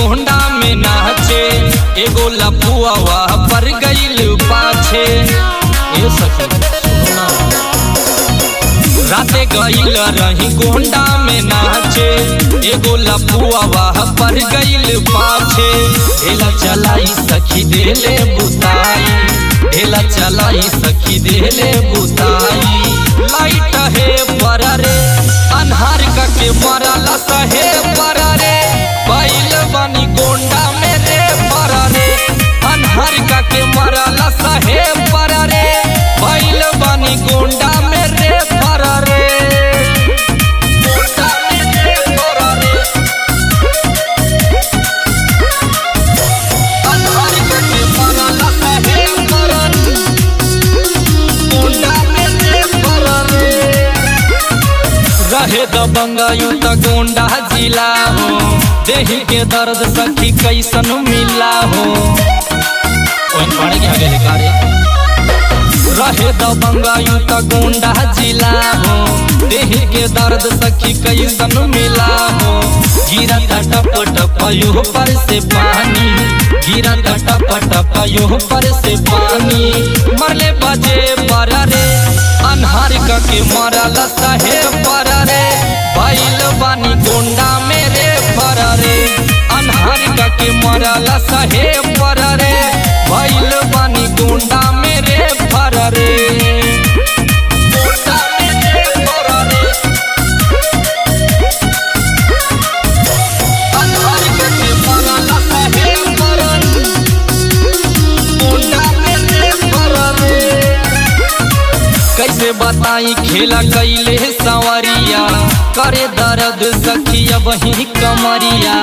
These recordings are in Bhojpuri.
गोंडा में नाचे, एगो लपुआ पर गईल पाछे। ए सखी सुनो ना, राते गईल रही गोंडा में नाचे, एगो लपुआ पर गईल पाछे। ढेला चलाई सखी देले बुताई, ढेला चलाई सखी देले बुताई। लाइट है पर रे अन्हार के मरला सहे पर रे, बैल बनी गोंडा में रे पर रे। अन्हार के मरला सहे पर रे, बैल बनी गोंडा में रे पर रे। गोंडा में रे पर रे, अन्हार के मरला सहे पर रे, गोंडा में रे पर रे। रहे दबंगायु त गोंडा जिला हो, देही के दर्द सखी कैसन मिला हो। रहे दबंगायु त गोंडा जिला हो, देही के दर्द सखी कैसन मिला हो। गिरा टप टप यो पर से पानी, गिरा टप टप यो पर से पानी। मरले बजे पर रे अन्हार के मरला सहे पर रे, बैल बनी गोंडा में रे पर रे। अन्हार के मरला सहे पर रे, बैल बनी गोंडा में रे पर रे। गोंडा में रे पर रे, अन्हार के मरला सहे पर रे, गोंडा में रे पर रे। कैसे बताई खेला कैले संवरिया, करे दर्द सखिया वही कमरिया।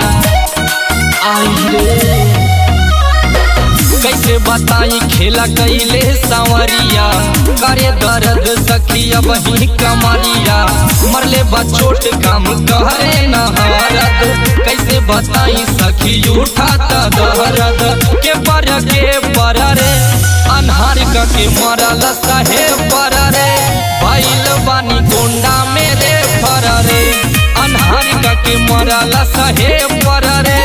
आई रे कैसे बताई खेला कैले संवरिया, करे दर्द सखिया वही कमरिया। मरले बचोट काम करे नहरद, कैसे बताई सखी उठा दर्द के पर रे। अन्हार के मरला सहे पर रे, बैल बनी गोंडा में रे पर रे। अन्हार के मरला सहे पर रे,